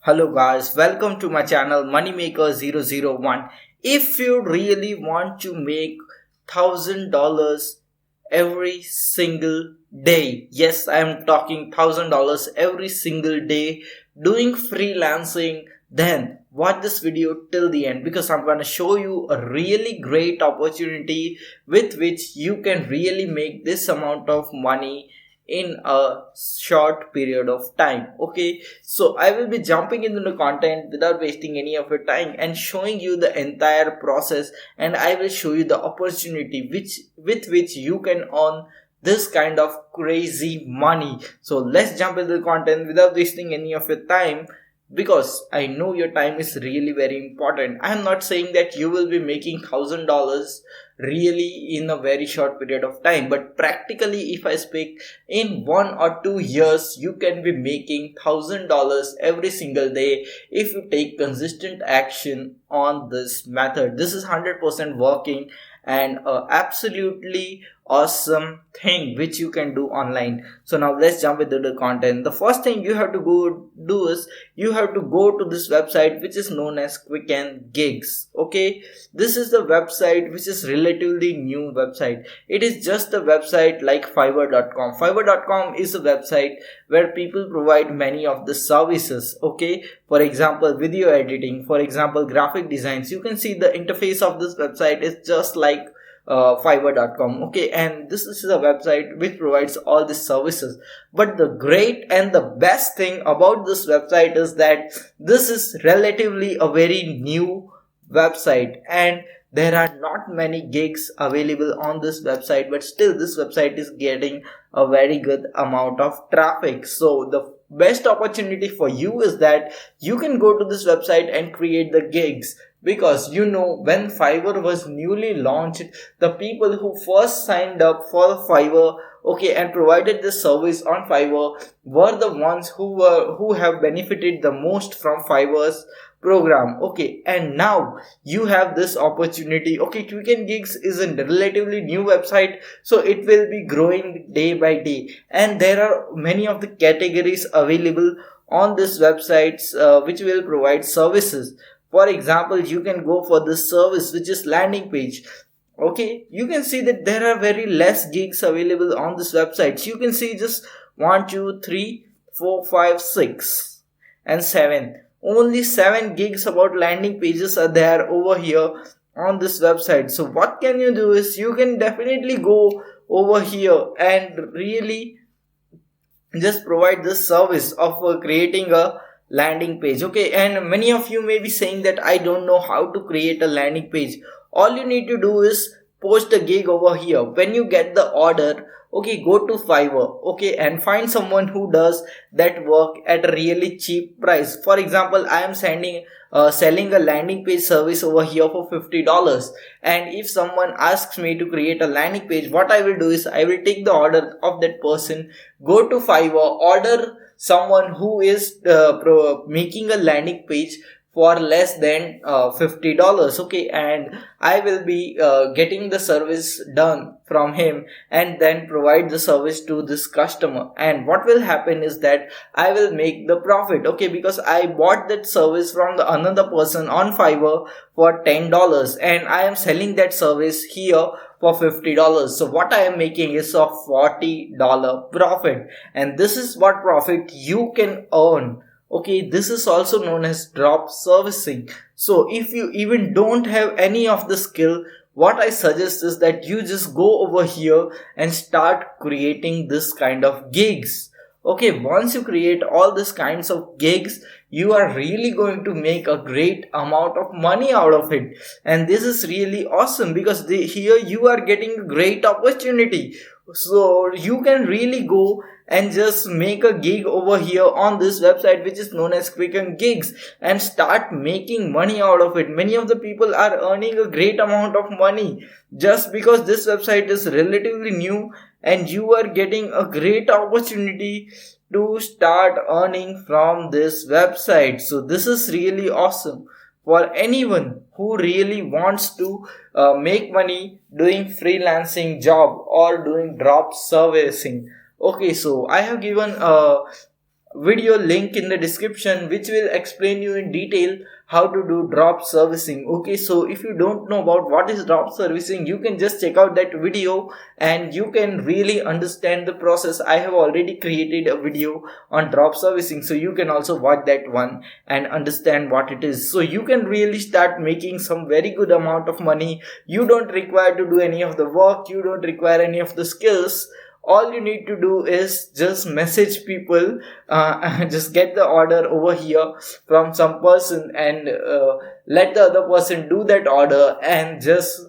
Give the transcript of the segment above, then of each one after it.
Hello guys, welcome to my channel Moneymaker 001. If you really want to make $1,000 every single day, yes, I am talking $1,000 every single day doing freelancing, then watch this video till the end because I'm gonna show you a really great opportunity with which you can really make this amount of money in a short period of time. Okay, so I will be jumping into the content without wasting any of your time and showing you the entire process, and I will show you the opportunity with which you can earn this kind of crazy money. So let's jump into the content without wasting any of your time, because I know your time is really very important. I am not saying that you will be making $1,000 really in a very short period of time, but practically, if I speak, in 1 or 2 years, you can be making $1,000 every single day if you take consistent action on this method. This is 100% working and absolutely awesome thing which you can do online. So now let's jump into the content. The first thing you have to go do is you have to go to this website which is known as Quicken Gigs. Okay, this is the website which is relatively new website. It is just a website like fiverr.com. Fiverr.com is a website where people provide many of the services. Okay, for example, video editing, for example, graphic designs. You can see the interface of this website is just like fiverr.com. Okay, and this is a website which provides all these services. But the great and the best thing about this website is that this is relatively a very new website, and there are not many gigs available on this website, but still this website is getting a very good amount of traffic. So the best opportunity for you is that you can go to this website and create the gigs, because when Fiverr was newly launched, the people who first signed up for Fiverr, okay, and provided this service on Fiverr were the ones who have benefited the most from Fiverr's program. Okay, and now you have this opportunity. Okay, Quicken Gigs is a relatively new website, so it will be growing day by day, and there are many of the categories available on this websites which will provide services. For example, you can go for this service which is landing page. Okay, you can see that there are very less gigs available on this website. So you can see just 1 2 3 4 5 6 and 7. Only 7 gigs about landing pages are there over here on this website. So what can you do is you can definitely go over here and really just provide this service of creating a landing page. Okay, and many of you may be saying that I don't know how to create a landing page. All you need to do is post a gig over here. When you get the order, okay, go to Fiverr, okay, and find someone who does that work at a really cheap price. For example, I am selling a landing page service over here for $50, and if someone asks me to create a landing page, what I will do is I will take the order of that person, go to Fiverr, order someone who is making a landing page for less than $50. Okay, and I will be getting the service done from him and then provide the service to this customer. And what will happen is that I will make the profit. Okay, because I bought that service from the another person on Fiverr for $10, and I am selling that service here for $50. So what I am making is a $40 profit, and this is what profit you can earn. Okay, this is also known as drop servicing. So if you even don't have any of the skill, what I suggest is that you just go over here and start creating this kind of gigs. Okay, once you create all these kinds of gigs, you are really going to make a great amount of money out of it. And this is really awesome because here you are getting a great opportunity. So you can really go and just make a gig over here on this website which is known as Quicken Gigs and start making money out of it. Many of the people are earning a great amount of money just because this website is relatively new, and you are getting a great opportunity to start earning from this website. So this is really awesome for anyone who really wants to make money doing freelancing job or doing drop servicing. Okay, so I have given video link in the description which will explain you in detail how to do drop servicing. Okay, so if you don't know about what is drop servicing, you can just check out that video and you can really understand the process. I have already created a video on drop servicing, so you can also watch that one and understand what it is. So you can really start making some very good amount of money. You don't require to do any of the work, you don't require any of the skills. All you need to do is just message people, just get the order over here from some person, and let the other person do that order, and just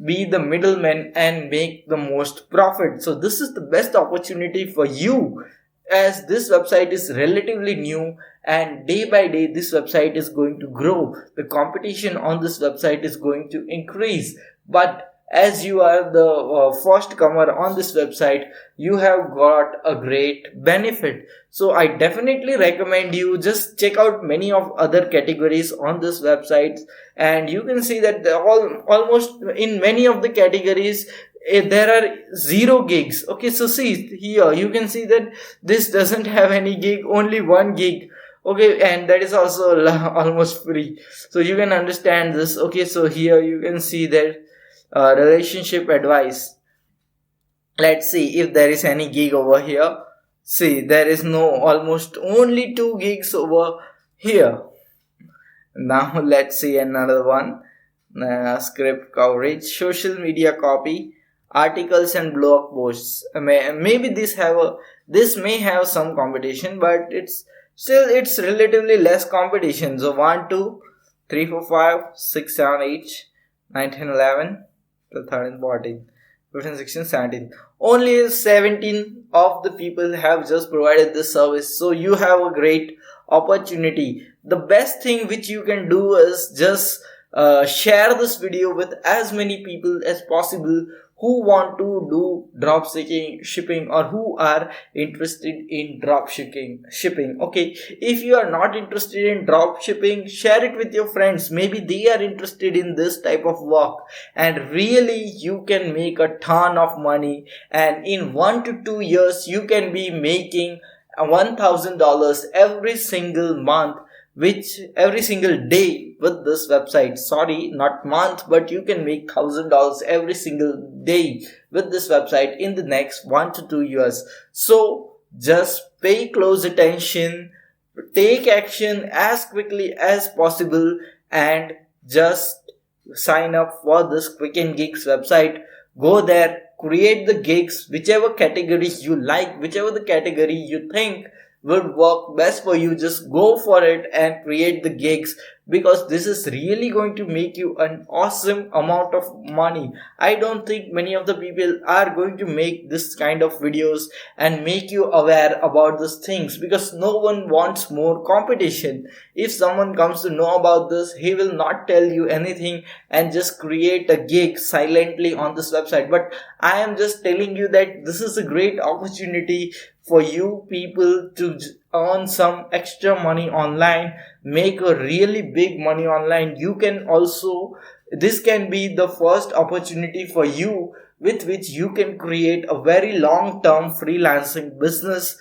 be the middleman and make the most profit. So this is the best opportunity for you, as this website is relatively new, and day by day this website is going to grow. The competition on this website is going to increase, but as you are the first comer on this website, you have got a great benefit. So I definitely recommend you just check out many of other categories on this website, and you can see that almost in many of the categories there are zero gigs. Okay, so see here, you can see that this doesn't have any gig, only 1 gig. Okay, and that is also almost free, so you can understand this. Okay, so here you can see that relationship advice. Let's see if there is any gig over here. See, there is no, almost only 2 gigs over here. Now let's see another one. Script coverage, social media copy, articles and blog posts. Maybe this may have some competition, but it's relatively less competition. So 1 2 3 4 5 6 7 8 9 10 11 12 13 14 15 16 17. Only 17 of the people have just provided this service. So you have a great opportunity. The best thing which you can do is just share this video with as many people as possible who want to do drop shipping, or who are interested in drop shipping. Okay, if you are not interested in drop shipping, share it with your friends. Maybe they are interested in this type of work, and really you can make a ton of money, and in 1 to 2 years you can be making $1,000 every single month, which every single day with this website. Sorry, not month, but you can make $1,000 every single day with this website in the next 1 to 2 years. So just pay close attention, take action as quickly as possible, and just sign up for this Quicken Gigs website. Go there, create the gigs, whichever category you like, whichever the category you think would work best for you, just go for it and create the gigs, because this is really going to make you an awesome amount of money. I don't think many of the people are going to make this kind of videos and make you aware about these things, because no one wants more competition. If someone comes to know about this, he will not tell you anything and just create a gig silently on this website. But I am just telling you that this is a great opportunity for you people to earn some extra money online, make a really big money online. You can also, this can be the first opportunity for you with which you can create a very long term freelancing business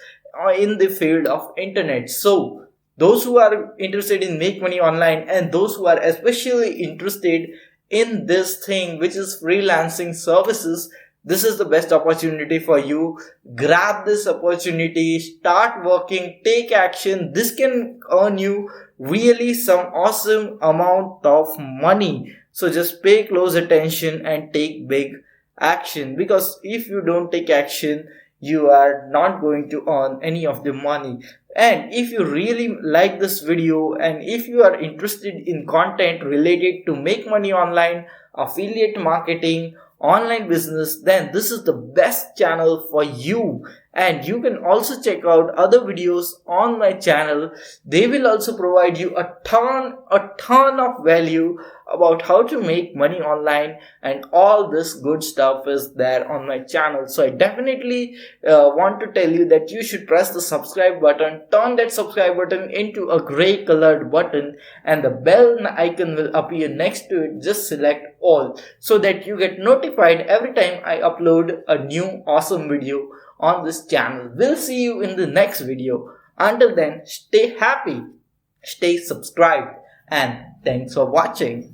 in the field of internet. So those who are interested in make money online, and those who are especially interested in this thing which is freelancing services, this is the best opportunity for you. Grab this opportunity, start working, take action. This can earn you really some awesome amount of money. So just pay close attention and take big action, because if you don't take action, you are not going to earn any of the money. And if you really like this video, and if you are interested in content related to make money online, affiliate marketing, online business, then this is the best channel for you. And you can also check out other videos on my channel. They will also provide you a ton of value about how to make money online, and all this good stuff is there on my channel. So I definitely want to tell you that you should press the subscribe button, turn that subscribe button into a gray colored button, and the bell icon will appear next to it. Just select all, so that you get notified every time I upload a new awesome video on this channel. We'll see you in the next video. Until then, stay happy, stay subscribed, and thanks for watching.